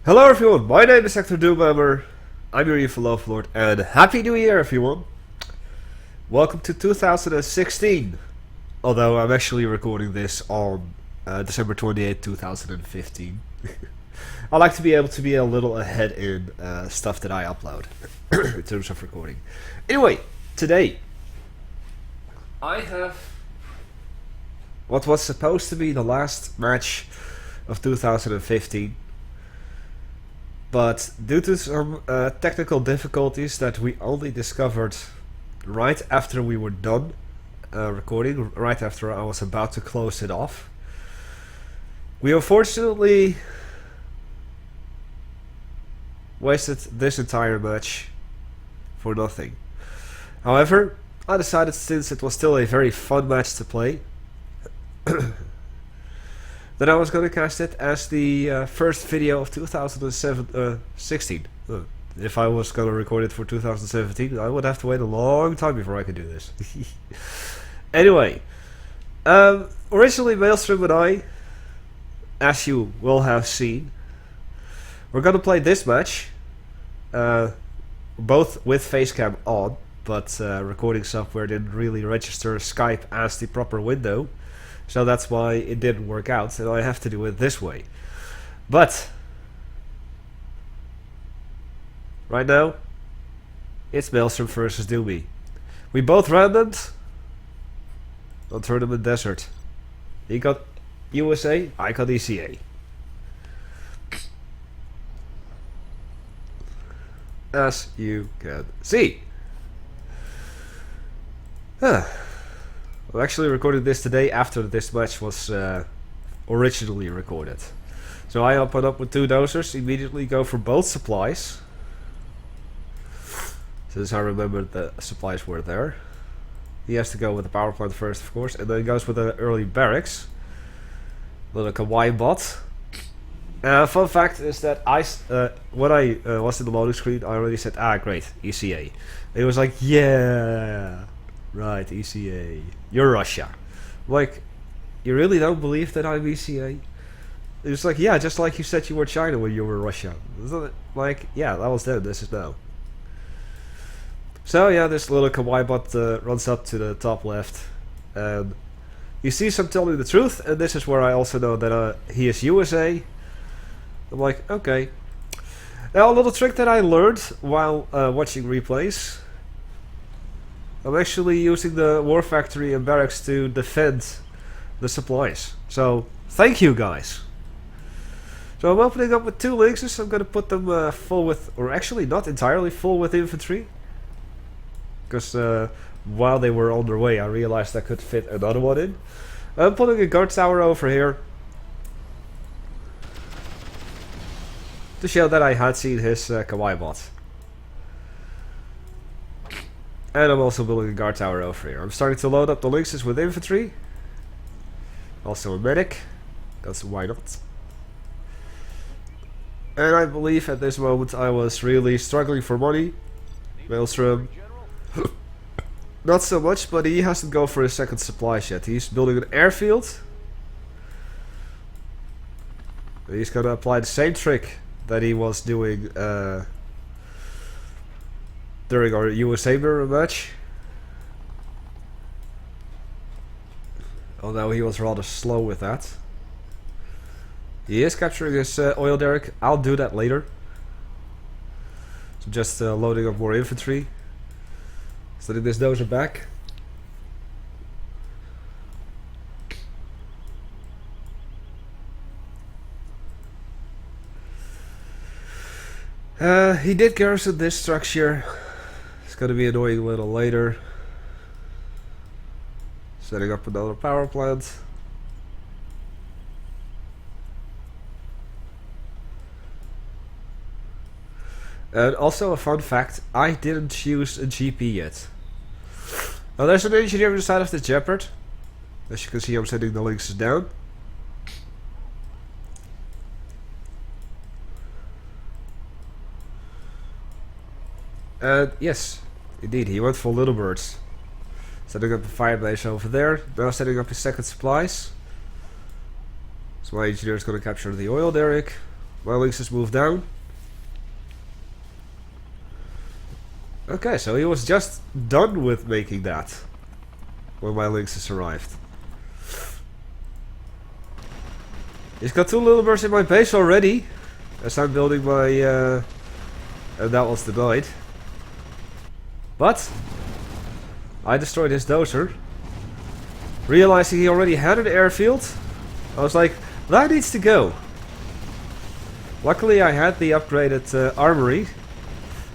Hello everyone, my name is Hecthor Doomhammer. I'm your evil overlord and happy new year everyone. Welcome to 2016. Although I'm actually recording this on December 28, 2015. I like to be able to be a little ahead in stuff that I upload in terms of recording. Anyway, today I have what was supposed to be the last match of 2015. But due to some technical difficulties that we only discovered right after we were done recording, right after I was about to close it off, we unfortunately wasted this entire match for nothing. However, I decided, since it was still a very fun match to play, that I was going to cast it as the first video of 2016. If I was going to record it for 2017, I would have to wait a long time before I could do this. Anyway, originally Maelstrom and I, as you will have seen, we're going to play this match, both with facecam on, but recording software didn't really register Skype as the proper window. So that's why it didn't work out, and I have to do it this way. But right now, it's Maelstrom versus Doomy. We both randomed on Tournament Desert. He got USA, I got ECA. As you can see. I'm actually recording this today after this match was originally recorded. So I open up with 2 dosers, immediately go for both supplies. Since I remember the supplies were there. He has to go with the power plant first, of course, and then goes with the early barracks. Then a kawaii bot. Fun fact is that when I was in the loading screen, I already said, great, ECA. And he was like, yeah. Right, ECA. You're Russia. Like, you really don't believe that I'm ECA? It's like, yeah, just like you said you were China when you were Russia. Isn't it? Like, yeah, that was then, this is now. So yeah, this little kawaii bot runs up to the top left. And he sees I'm telling the truth, and this is where I also know that he is USA. I'm like, okay. Now, a little trick that I learned while watching replays. I'm actually using the war factory and barracks to defend the supplies. So, thank you guys. So I'm opening up with 2 Lynxes. I'm gonna put them full with, or actually not entirely full with infantry. Because while they were on their way, I realized I could fit another one in. I'm putting a guard tower over here. To show that I had seen his kawaii bot. And I'm also building a guard tower over here. I'm starting to load up the Lynxes with infantry. Also a medic. Because why not? And I believe at this moment I was really struggling for money. Maelstrom. Not so much, but he hasn't gone for his second supply yet. He's building an airfield. And he's gonna apply the same trick that he was doing during our USA mirror match. Although he was rather slow with that. He is capturing his oil derrick. I'll do that later. So just loading up more infantry. Setting this dozer back. He did garrison this structure. It's gonna be annoying a little later. Setting up another power plant. And also a fun fact, I didn't use a GP yet. Now there's an engineer on the side of the Jeopard. As you can see, I'm setting the Lynxes down. And yes, indeed, he went for little birds. Setting up a firebase over there. Now setting up his second supplies. So my engineer is going to capture the oil derrick. My Lynx has moved down. Okay, so he was just done with making that when my Lynx has arrived. He's got 2 little birds in my base already, as I'm building my... and that was denied. But I destroyed his dozer. Realizing he already had an airfield, I was like, that needs to go. Luckily I had the upgraded armory,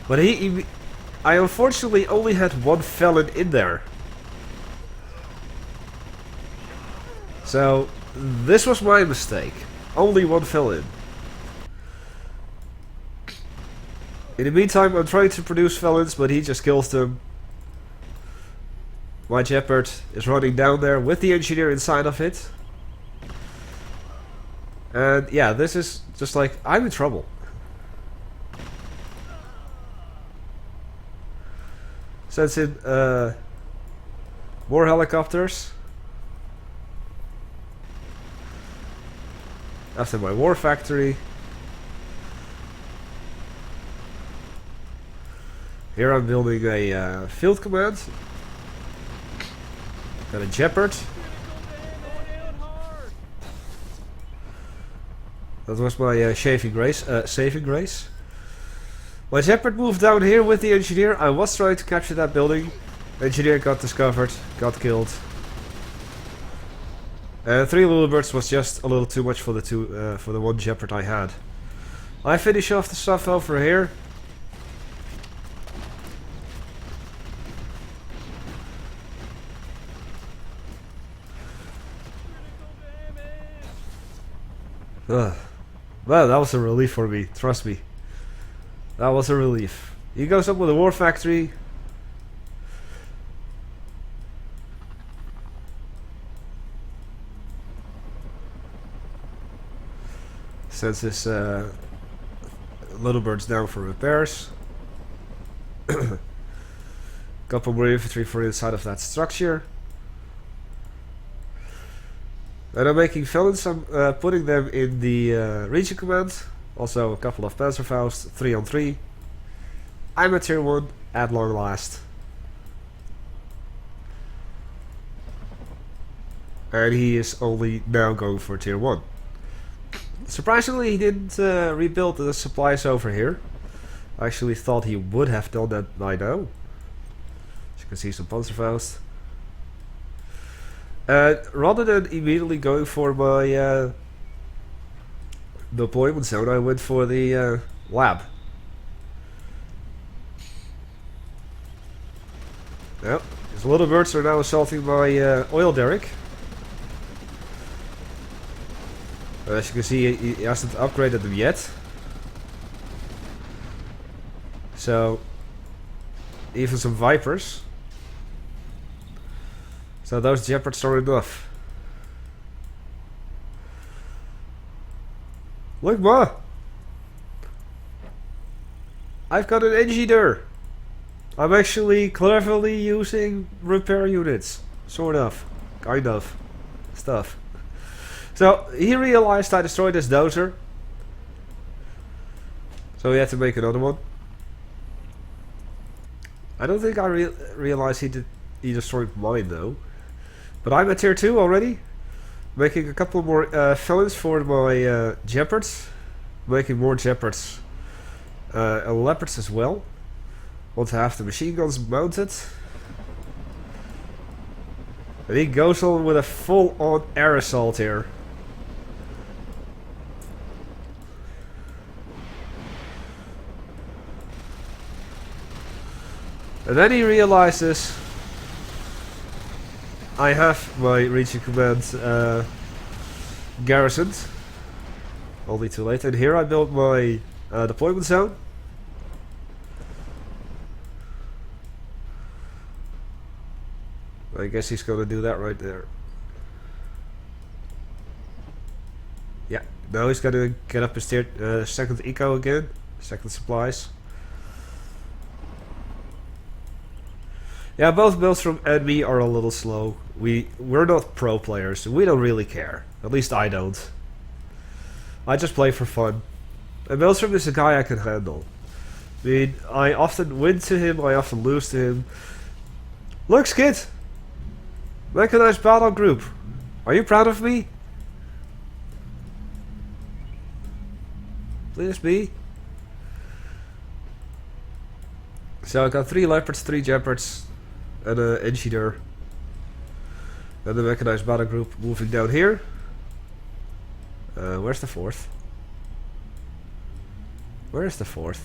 but I unfortunately only had 1 felon in there. So this was my mistake. Only 1 felon. In the meantime I'm trying to produce felons, but he just kills them. My Jeopard is running down there with the engineer inside of it. And yeah, this is just like, I'm in trouble. Sends in more helicopters. After my war factory. Here I'm building a field command. Got a Jeopard. That was my saving grace. My Jeopard moved down here with the engineer. I was trying to capture that building. Engineer got discovered, got killed. 3 little birds was just a little too much for the 1 Jeopard I had. I finish off the stuff over here. Well, that was a relief for me, trust me. That was a relief. He goes up with a war factory. Sends his little birds down for repairs. Couple more infantry for inside of that structure. And I'm making felons, I'm putting them in the region command. Also a couple of Panzerfaust, 3 on 3. I'm at tier 1 at long last. And he is only now going for tier 1. Surprisingly he didn't rebuild the supplies over here. I actually thought he would have done that by now. As you can see, some Panzerfaust. Rather than immediately going for my deployment zone, I went for the lab. Yep, his little birds are now assaulting my oil derrick. As you can see, he hasn't upgraded them yet. So, even some Vipers. So those Jeopards are enough. Look, ma! I've got an engineer! I'm actually cleverly using repair units. Sort of. Kind of. Stuff. So, he realized I destroyed his dozer. So he had to make another one. I don't think I realized he destroyed mine though. But I'm at tier 2 already. Making a couple more felons for my Jeopards. Making more Jeopards. And Leopards as well. Want to have the machine guns mounted. And he goes on with a full-on air assault here. And then he realizes I have my region command garrisoned. Only too late. And here I built my deployment zone. I guess he's gonna do that right there. Yeah, now he's gonna get up his second eco again. Second supplies. Yeah, both Maelstrom and me are a little slow. We're not pro players, so we don't really care. At least I don't. I just play for fun. And Maelstrom is a guy I can handle. I mean, I often win to him, I often lose to him. Look, Skid! Mechanized battle group. Are you proud of me? Please be. So I got 3 leopards, 3 jeopards, and an engineer. And the mechanized battle group moving down here. Where's the 4th? Where is the 4th?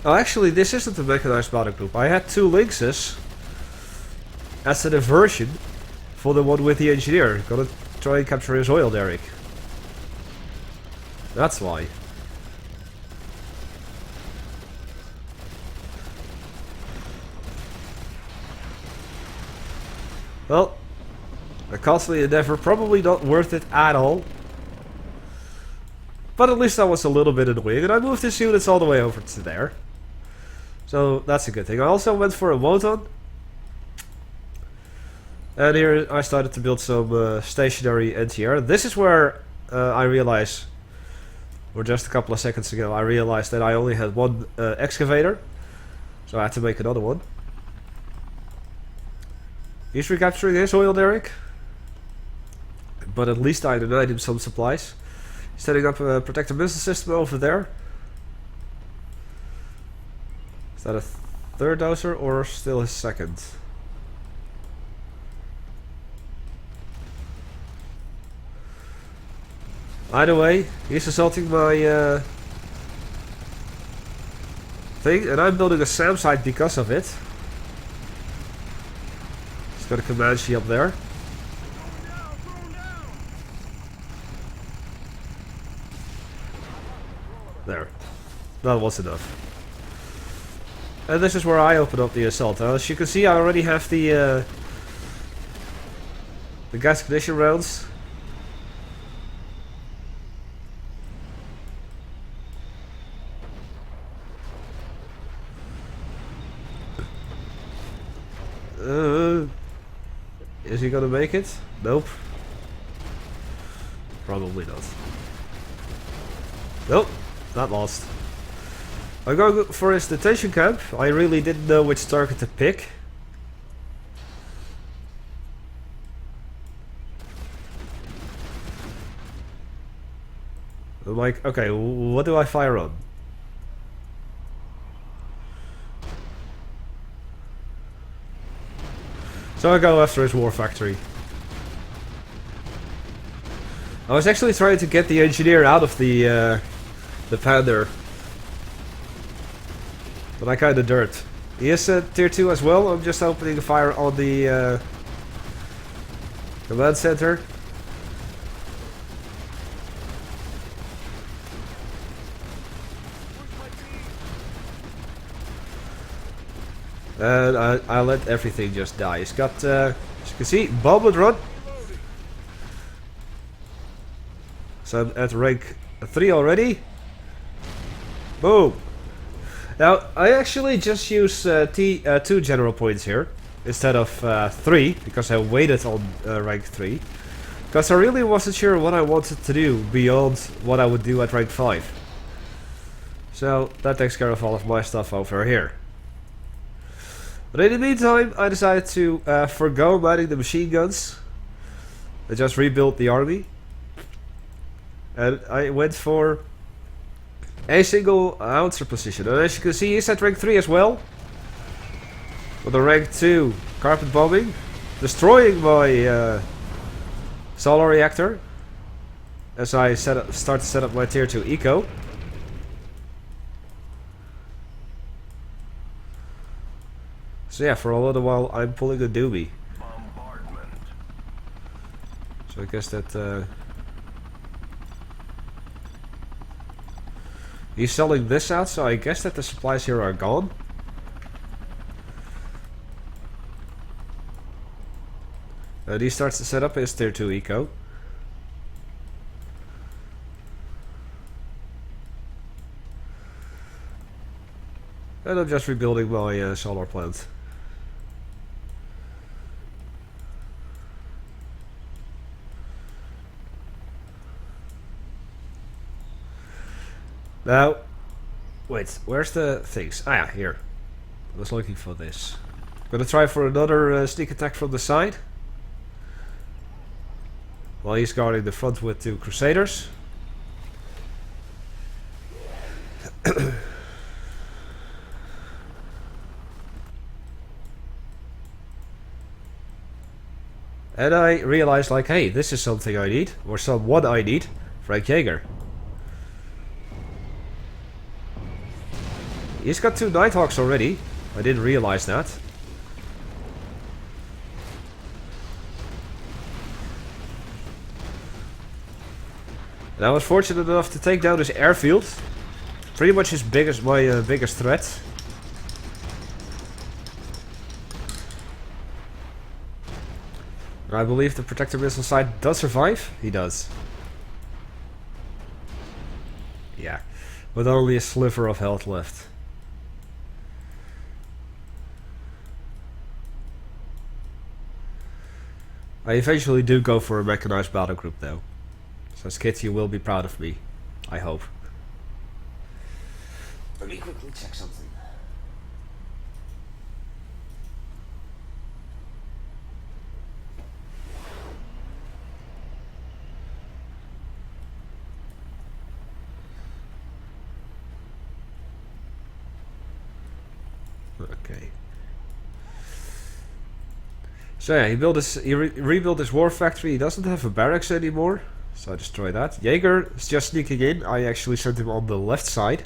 Oh, actually, this isn't the mechanized battle group. I had 2 Lynxes as a diversion for the one with the engineer. Gonna try and capture his oil derrick. That's why. Well, a costly endeavor, probably not worth it at all. But at least that was a little bit annoying, and I moved his units all the way over to there. So that's a good thing. I also went for a Wotan. And here I started to build some stationary anti-air. This is where I realized, or just a couple of seconds ago, I realized that I only had 1 excavator. So I had to make another one. He's recapturing his oil derrick. But at least I denied him some supplies. Setting up a protective missile system over there. Is that a 3rd dozer or still his 2nd? Either way, he's assaulting my thing, and I'm building a SAM site because of it. He's got a Comanche up there. There. That was enough. And this is where I open up the assault. As you can see, I already have the gas ignition rounds. Is he gonna make it? Nope. Probably not. Nope. Not lost. I'm going for his detention camp. I really didn't know which target to pick. I'm like, okay, what do I fire on? So I go after his war factory. I was actually trying to get the engineer out of the Panther. But I kinda dirt. He is tier 2 as well. I'm just opening fire on the command center. And I let everything just die. He's got, as you can see, bomb and run. So I'm at rank 3 already. Boom. Now, I actually just use 2 general points here instead of 3, because I waited on rank 3. Because I really wasn't sure what I wanted to do beyond what I would do at rank 5. So, that takes care of all of my stuff over here. But in the meantime, I decided to forgo mining the machine guns. I just rebuilt the army. And I went for a single howitzer position. And as you can see, he's at rank 3 as well. With a rank 2 carpet bombing. Destroying my solar reactor. As I start to set up my tier 2 eco. So yeah, for a little while I'm pulling a doobie. So I guess that he's selling this out, so I guess that the supplies here are gone. And he starts to set up his tier 2 eco. And I'm just rebuilding my solar plant. Now, wait, where's the things? Ah yeah, here. I was looking for this. Gonna try for another sneak attack from the side. While he's guarding the front with 2 Crusaders. And I realized, like, hey, this is something I need, or someone I need, Frank Jaeger. He's got 2 Nighthawks already. I didn't realize that. And I was fortunate enough to take down his airfield. Pretty much his biggest threat. I believe the Protector Missile side does survive. He does. Yeah. With only a sliver of health left. I eventually do go for a mechanized battle group though. So Skid, you will be proud of me. I hope. Let me quickly check something. Okay. So yeah, he rebuilt his war factory. He doesn't have a barracks anymore, so I destroy that. Jaeger is just sneaking in. I actually sent him on the left side.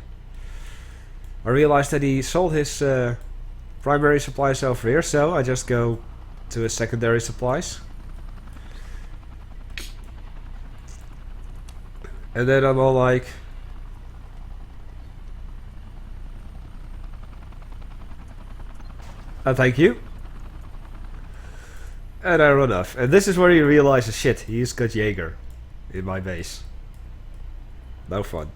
I realized that he sold his primary supplies over here, so I just go to his secondary supplies. And then I'm all like... thank you. And I run off. And this is where he realizes, shit, he's got Jaeger in my base. No fun.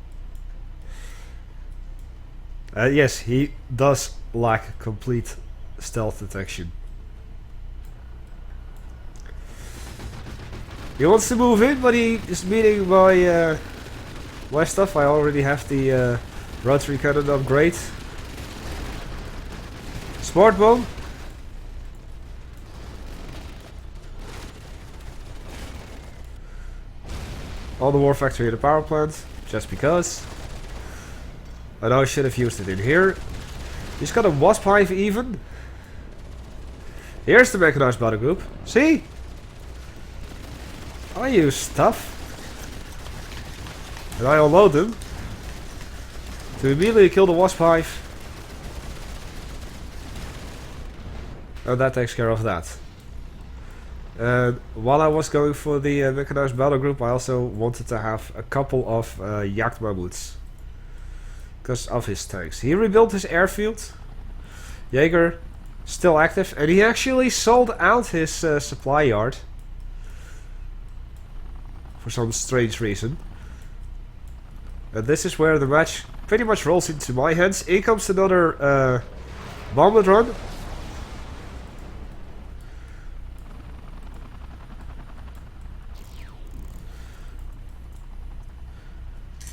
Yes, he does lack complete stealth detection. He wants to move in, but he is meeting my stuff. I already have the rotary cannon upgrade. Smart bomb. On the war factory and the power plant, just because. I know I should have used it in here. He's got a wasp hive even. Here's the mechanized battle group. See? I use stuff. And I unload them. To immediately kill the wasp hive. And that takes care of that. And while I was going for the mechanized battle group, I also wanted to have a couple of Jagd Mammoets. Because of his tanks. He rebuilt his airfield. Jaeger still active. And he actually sold out his supply yard. For some strange reason. And this is where the match pretty much rolls into my hands. In comes another bombard run.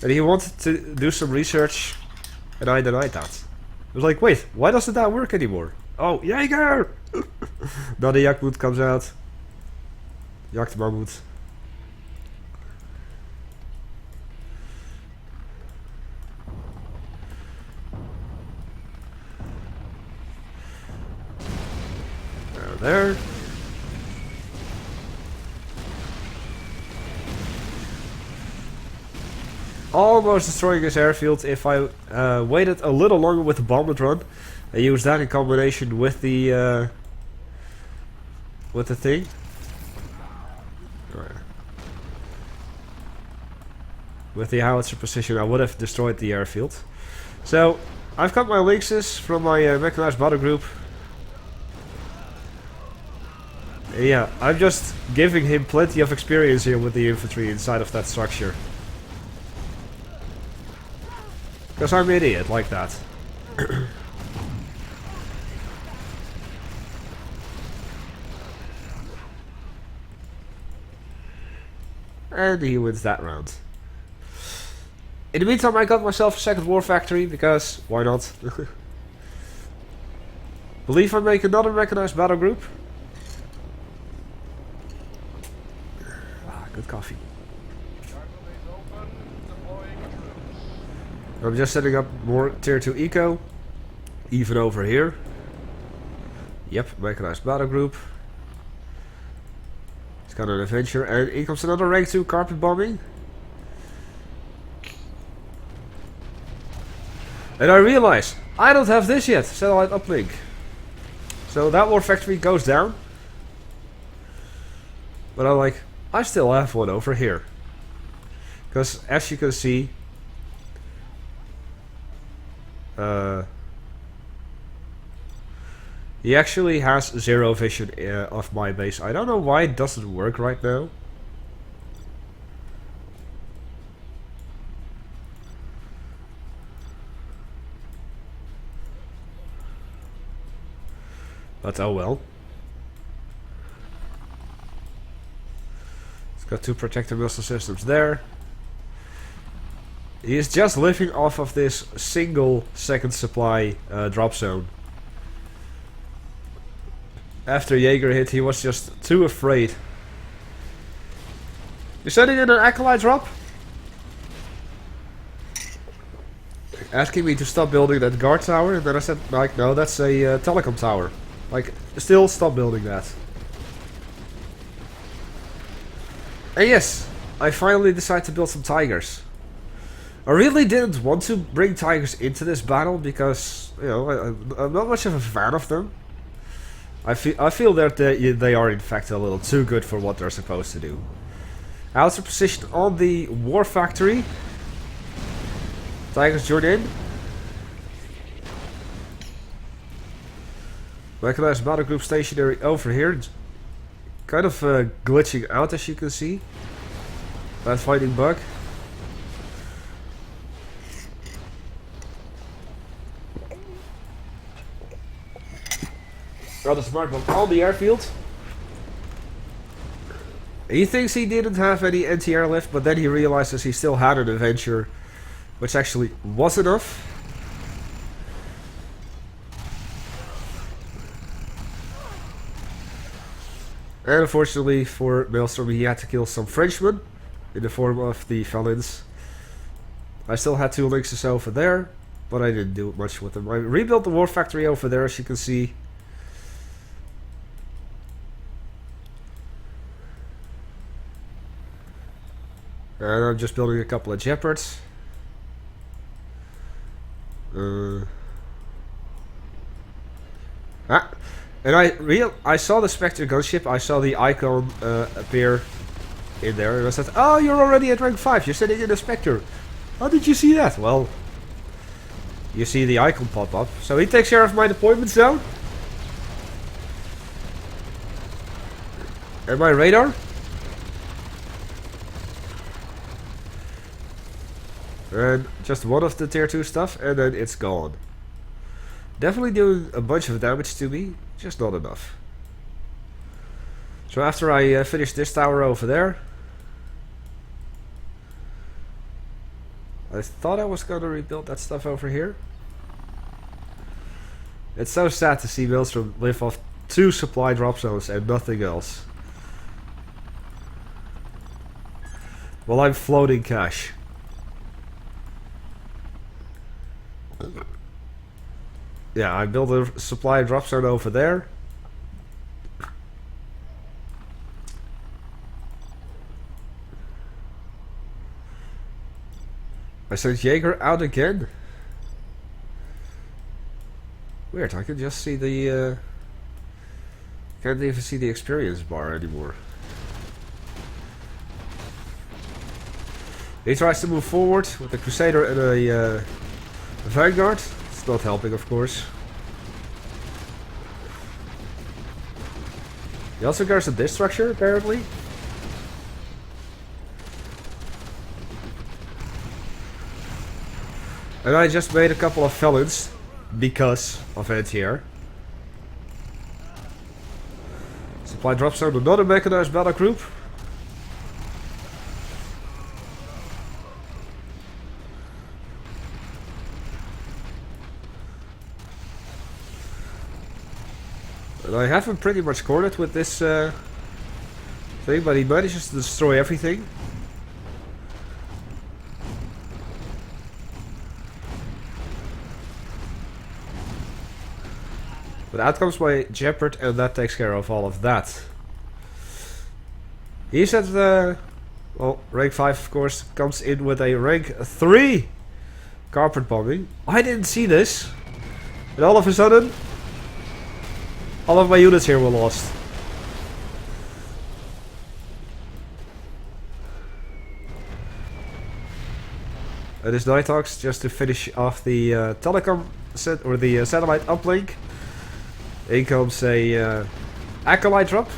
And he wanted to do some research, and I denied that. I was like, wait, why doesn't that work anymore? Oh, Jaeger! Now the Jagdmoot comes out. Jagd Mammoet. There. Almost destroying his airfield. If I waited a little longer with the bombard run, I used that in combination with the thing. With the howitzer position, I would have destroyed the airfield. So I've got my Lynxes from my mechanized battle group. Yeah, I'm just giving him plenty of experience here with the infantry inside of that structure. Because I'm an idiot like that. And he wins that round. In the meantime, I got myself a second war factory, because why not? Believe I make another mechanized battle group. Ah, good coffee. I'm just setting up more tier 2 eco. Even over here. Yep, mechanized battle group. It's got an adventure, and here comes another rank 2 carpet bombing. And I realize I don't have this yet, satellite uplink. So that war factory goes down. But I'm like, I still have one over here. Because as you can see, he actually has zero vision of my base. I don't know why it doesn't work right now. But oh well. It's got 2 protector missile systems there. He is just living off of this single second supply drop zone. After Jaeger hit, he was just too afraid. You're sending in an acolyte drop? Asking me to stop building that guard tower, and then I said, like, no, that's a telecom tower. Like, still stop building that. And yes, I finally decided to build some tigers. I really didn't want to bring tigers into this battle because, you know, I'm not much of a fan of them. I feel that they are in fact a little too good for what they're supposed to do. Outer position on the war factory. Tigers join in. Mechanized battle group stationary over here. Kind of glitching out, as you can see. Bad fighting bug. Rather smart one on the airfield. He thinks he didn't have any anti-airlift, but then he realizes he still had an adventure, which actually was enough. And unfortunately for Maelstrom, he had to kill some Frenchmen in the form of the Valins. I still had 2 links over there, but I didn't do much with them. I rebuilt the war factory over there, as you can see. And I'm just building a couple of Jeopards. And I saw the Spectre gunship. I saw the icon appear in there, and I said, "Oh, you're already at rank 5. You're sitting in a Spectre. How did you see that?" Well, you see the icon pop up. So he takes care of my deployment zone and my radar. And just one of the tier 2 stuff, and then it's gone. Definitely doing a bunch of damage to me, just not enough. So after I finish this tower over there, I thought I was gonna rebuild that stuff over here. It's so sad to see Maelstrom live off 2 supply drop zones and nothing else. Well, I'm floating cash. Yeah, I built a supply drop zone over there. I sent Jaeger out again. Weird, I can just see the can't even see the experience bar anymore. He tries to move forward with a Crusader and a Vanguard. It's not helping, of course. He also guards a disc structure, apparently. And I just made a couple of felons because of anti-air. Supply drop zone, another mechanized battle group. And I have him pretty much cornered with this thing, but he manages to destroy everything. But out comes my Jeopard, and that takes care of all of that. He's at well, rank 5 of course, comes in with a rank 3 carpet bombing. I didn't see this. And all of a sudden, all of my units here were lost. And this Nighthawks just to finish off the telecom set or the satellite uplink. In comes a acolyte drop.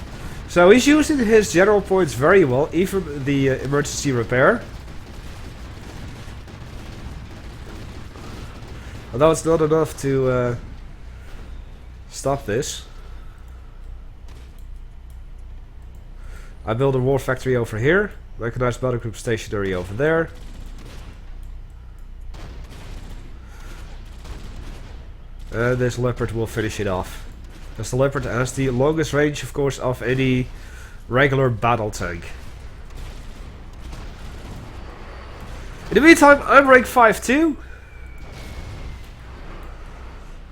So he's using his general points very well, even the emergency repair. Although it's not enough to stop this. I build a war factory over here. Mechanized battle group stationary over there. And this Leopard will finish it off. Because the Leopard has the longest range, of course, of any regular battle tank. In the meantime, I'm rank 5 too.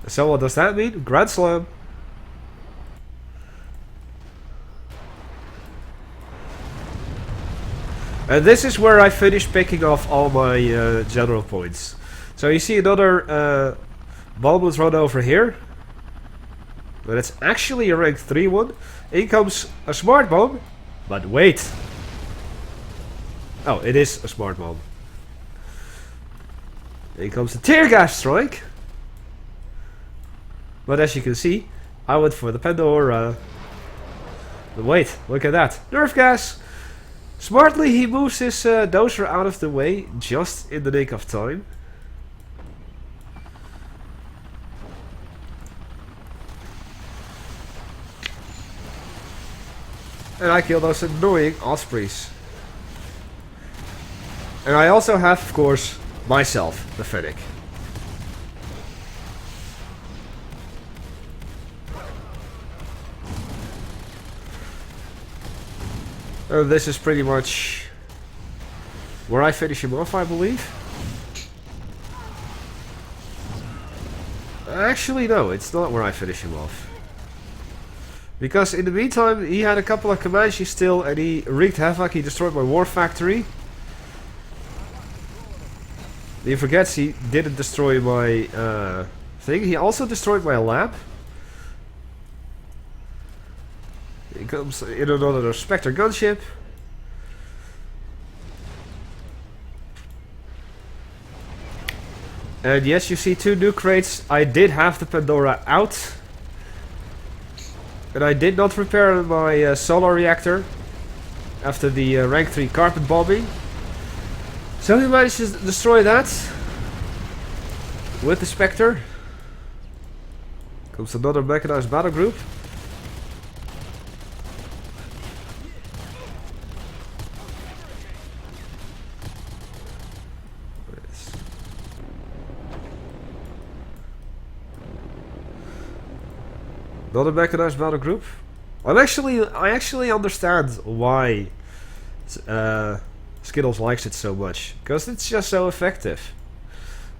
So what does that mean? Grand Slam. And this is where I finish picking off all my general points. So you see another bomb was run over here. But it's actually a rank 3 one. In comes a smart bomb. But wait. Oh, it is a smart bomb. In comes the tear gas strike. But as you can see, I went for the Pandora. But wait, look at that. Nerf gas. Smartly he moves his dozer out of the way just in the nick of time. And I kill those annoying Ospreys. And I also have, of course, myself, the Fennec. This is pretty much where I finish him off, I believe. Actually, no, it's not where I finish him off. Because in the meantime, he had a couple of Comanches still, and he wreaked havoc. He destroyed my war factory. He forgets he didn't destroy my thing. He also destroyed my lab. He comes in another Spectre gunship. And yes, you see 2 nuke crates. I did have the Pandora out. And I did not repair my solar reactor after the rank 3 carpet bombing. So he managed to destroy that with the Spectre. Comes another mechanized battle group. Another mechanized battle group. I actually understand why Skittles likes it so much, because it's just so effective.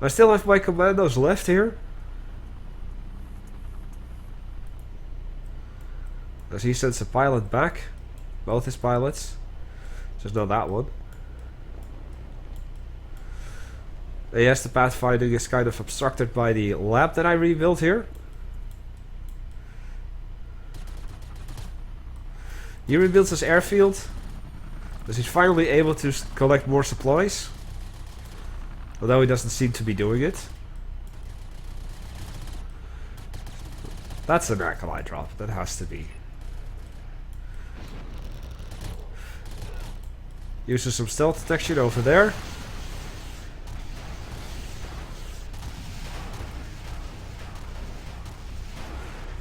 I still have my commandos left here. As he sends a pilot back, both his pilots. Just not that one. Yes, the pathfinding is kind of obstructed by the lab that I rebuilt here. He rebuilds his airfield, because he's finally able to collect more supplies. Although he doesn't seem to be doing it. That's an acolyte drop, that has to be. Uses some stealth detection over there.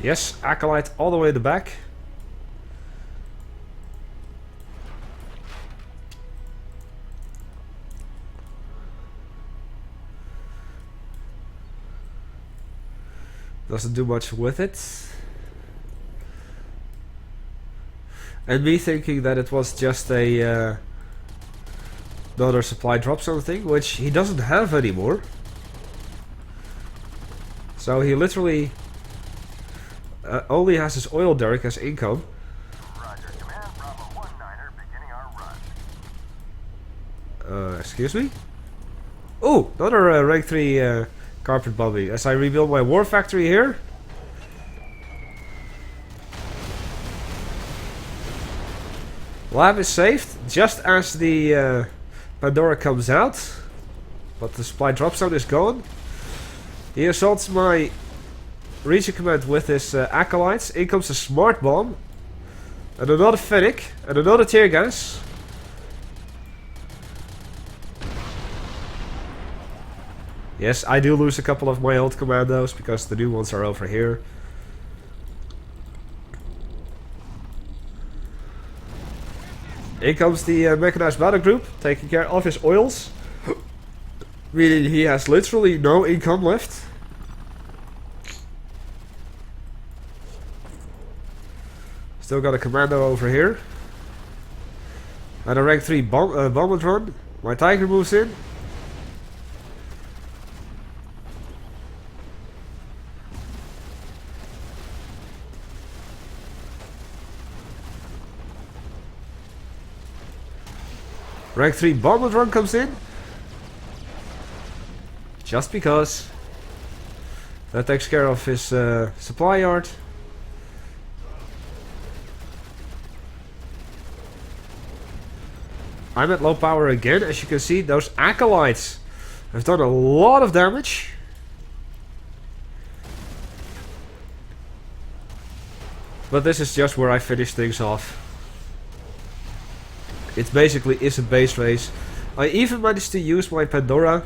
Yes, acolyte all the way in the back. Doesn't do much with it. And me thinking that it was just a another supply drop something, which he doesn't have anymore. So he literally only has his oil derrick as income. Roger, Command. Bravo 19er, beginning our run. Excuse me? Oh, another rank 3 carpet bombing. As I rebuild my war factory here. Lab is saved just as the Pandora comes out. But the supply drop zone is gone. He assaults my region command with his acolytes. In comes a smart bomb. And another Fennec. And another tear gas. Yes, I do lose a couple of my old commandos because the new ones are over here. In comes the mechanized battle group, taking care of his oils. Meaning he has literally no income left. Still got a commando over here. And a rank 3 bombardron. My tiger moves in. Rank 3 bombardron comes in. Just because. That takes care of his supply yard. I'm at low power again. As you can see, those acolytes have done a lot of damage. But this is just where I finish things off. It basically is a base race. I even managed to use my Pandora.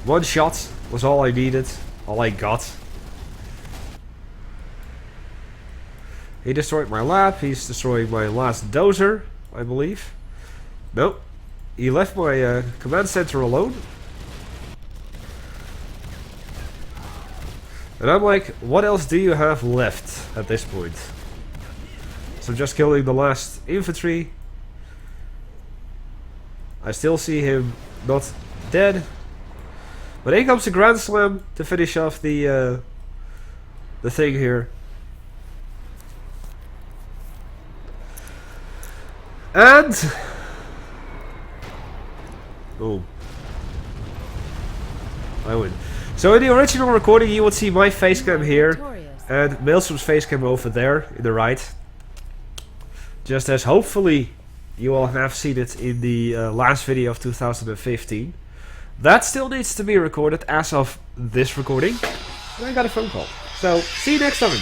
One shot was all I needed. All I got. He destroyed my lab. He's destroying my last dozer, I believe. Nope. He left my command center alone. And I'm like, what else do you have left at this point? So I'm just killing the last infantry. I still see him not dead. But in comes the Grand Slam to finish off the thing here. And boom. I win. So in the original recording you would see my facecam here and Maelstrom's facecam over there in the right. Just as hopefully you all have seen it in the last video of 2015. That still needs to be recorded as of this recording. And I got a phone call. So see you next time.